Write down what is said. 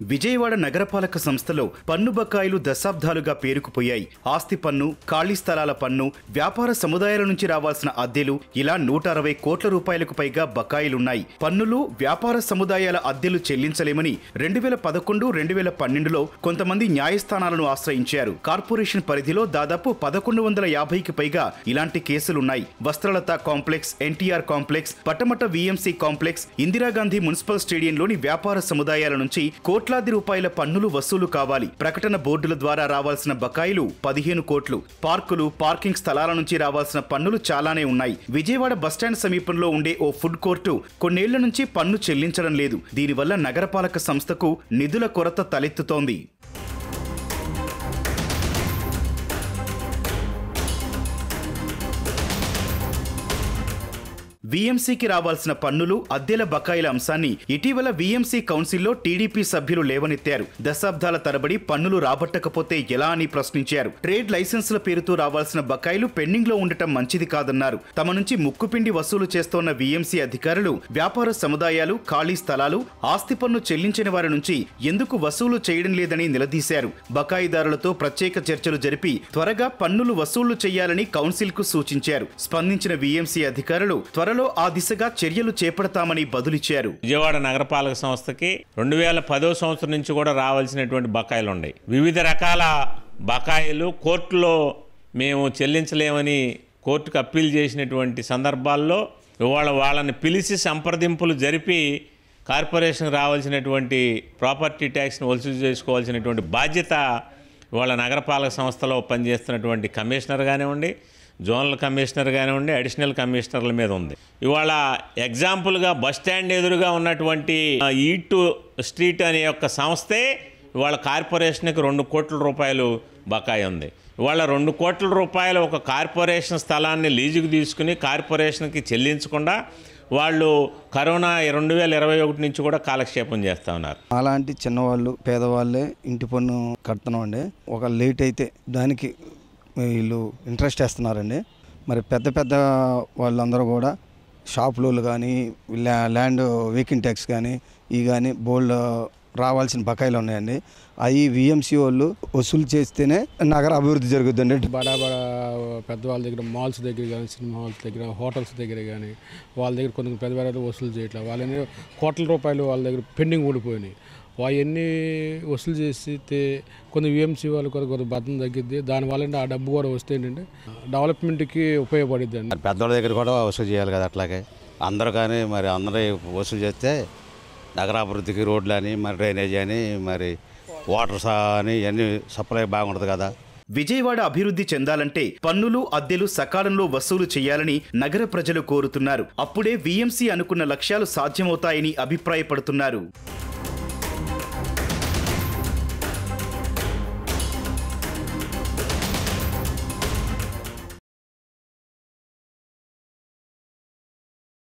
విజయవాడ నగరపాలక సంస్థలో పన్ను బకాయిలు దశాబ్దాలుగా పేరుకుపోయాయి. ఆస్తి పన్ను, ఖాళీ స్థలాల పన్ను, వ్యాపార సముదాయాల నుంచి రావాల్సిన అద్దెలు ఇలా 160 కోట్ల రూపాయలకు పైగా బకాయిలున్నాయి. పన్నులు, వ్యాపార సముదాయాల అద్దెలు చెల్లించలేమని 2011-2012లో కొంతమంది న్యాయస్థానాలను ఆశ్రయించారు. కార్పొరేషన్ పరిధిలో దాదాపు 1150కి పైగా ఇలాంటి కేసులున్నాయి. Vastralatha complex, NTR complex, Patamata VMC complex, Indira Gandhi municipal స్టేడియంలోని వ్యాపార సముదాయాల నుంచి కోట్లాది రూపాయల పన్నులు వసూలు కావాలి. ప్రకటన బోర్డుల ద్వారా రావాల్సిన బకాయిలు 15 కోట్లు. పార్కులు, పార్కింగ్ స్థలాల నుంచి రావాల్సిన పన్నులు చాలానే ఉన్నాయి. విజయవాడ బస్టాండ్ సమీపంలో ఉండే ఓ ఫుడ్ కోర్టు కొన్నేళ్ల నుంచి పన్ను చెల్లించడం లేదు. దీనివల్ల నగరపాలక సంస్థకు నిధుల కొరత తలెత్తుతోంది. వీఎంసీకి రావాల్సిన పన్నులు, అద్దెల బకాయిల అంశాన్ని ఇటీవల వీఎంసీ కౌన్సిల్లో టీడీపీ సభ్యులు లేవనెత్తారు. దశాబ్దాల తరబడి పన్నులు రాబట్టకపోతే ఎలా అని ప్రశ్నించారు. ట్రేడ్ లైసెన్సుల పేరుతో రావాల్సిన బకాయిలు పెండింగ్ లో ఉండటం మంచిది కాదన్నారు. తమ నుంచి ముక్కుపిండి వసూలు చేస్తోన్న వీఎంసీ అధికారులు వ్యాపార సముదాయాలు, ఖాళీ స్థలాలు, ఆస్తి పన్ను చెల్లించిన వారి నుంచి ఎందుకు వసూలు చేయడం లేదని నిలదీశారు. బకాయిదారులతో ప్రత్యేక చర్చలు జరిపి త్వరగా పన్నులు వసూలు చేయాలని కౌన్సిల్ కు సూచించారు. స్పందించిన వీఎంసీ అధికారులు త్వరలో ఆ దిశగా చర్యలు చేపడతామని బదులిచ్చారు. విజయవాడ నగరపాలక సంస్థకి 2010వ సంవత్సరం నుంచి కూడా రావాల్సినటువంటి బకాయిలు ఉన్నాయి. వివిధ రకాల బకాయిలు కోర్టులో మేము చెల్లించలేమని కోర్టుకు అప్పీల్ చేసినటువంటి సందర్భాల్లో ఇవాళ వాళ్ళని పిలిచి సంప్రదింపులు జరిపి కార్పొరేషన్కి రావాల్సినటువంటి ప్రాపర్టీ ట్యాక్స్ని వసూలు చేసుకోవాల్సినటువంటి బాధ్యత ఇవాళ నగరపాలక సంస్థలో పనిచేస్తున్నటువంటి కమిషనర్ కానివ్వండి, జోనల్ కమిషనర్ కానివ్వండి, అడిషనల్ కమిషనర్ల మీద ఉంది. ఇవాళ ఎగ్జాంపుల్గా బస్టాండ్ ఎదురుగా ఉన్నటువంటి ఈటు స్ట్రీట్ అనే యొక్క సంస్థే ఇవాళ కార్పొరేషన్కి 2 కోట్ల రూపాయలు బకాయి ఉంది. ఇవాళ 2 కోట్ల రూపాయలు ఒక కార్పొరేషన్ స్థలాన్ని లీజుకు తీసుకుని కార్పొరేషన్కి చెల్లించకుండా వాళ్ళు కరోనా 2021 నుంచి కూడా కాలక్షేపం చేస్తూ ఉన్నారు. అలాంటి చిన్నవాళ్ళు, పేదవాళ్ళే ఇంటి పన్ను కడుతున్నామండి. ఒక లేట్ అయితే దానికి వీళ్ళు ఇంట్రెస్ట్ వేస్తున్నారండి. మరి పెద్ద పెద్ద వాళ్ళందరూ కూడా షాపులు కానీ, ల్యాండ్ వీకింగ్ ట్యాక్స్ కానీ, ఇవి కానీ బోల్డ్ రావాల్సిన బకాయిలు ఉన్నాయండి. అవి విఎంసీ వాళ్ళు వసూలు చేస్తేనే నగర అభివృద్ధి జరుగుతుందండి. బడా పెద్దవాళ్ళ దగ్గర, మాల్స్ దగ్గర కానీ, సినిమా హాల్స్ దగ్గర, హోటల్స్ దగ్గర కానీ వాళ్ళ దగ్గర కొంత పెద్ద వసూలు చేయట్లేదు. వాళ్ళని కోట్ల రూపాయలు వాళ్ళ దగ్గర పెండింగ్ ఉండిపోయినాయి. అవన్నీ వసూలు చేస్తే కొన్ని విఎంసీ వాళ్ళు కొంత బద్దం తగ్గిద్ది. దానివల్ల ఆ డబ్బు కూడా వస్తే ఏంటంటే డెవలప్మెంట్కి ఉపయోగపడుద్ది అండి. పెద్దవాళ్ళ దగ్గర కూడా వసూలు చేయాలి కదా. అట్లాగే అందరూ కానీ మరి అందరూ వసూలు చేస్తే నగరాభివృద్ధికి రోడ్లు అని, మరి డ్రైనేజ్ అని, మరి వాటర్స్ అని ఇవన్నీ సప్లై బాగుంటుంది కదా. విజయవాడ అభివృద్ధి చెందాలంటే పన్నులు, అద్దెలు సకాలంలో వసూలు చేయాలని నగర ప్రజలు కోరుతున్నారు. అప్పుడే వీఎంసీ అనుకున్న లక్ష్యాలు సాధ్యమవుతాయని అభిప్రాయపడుతున్నారు.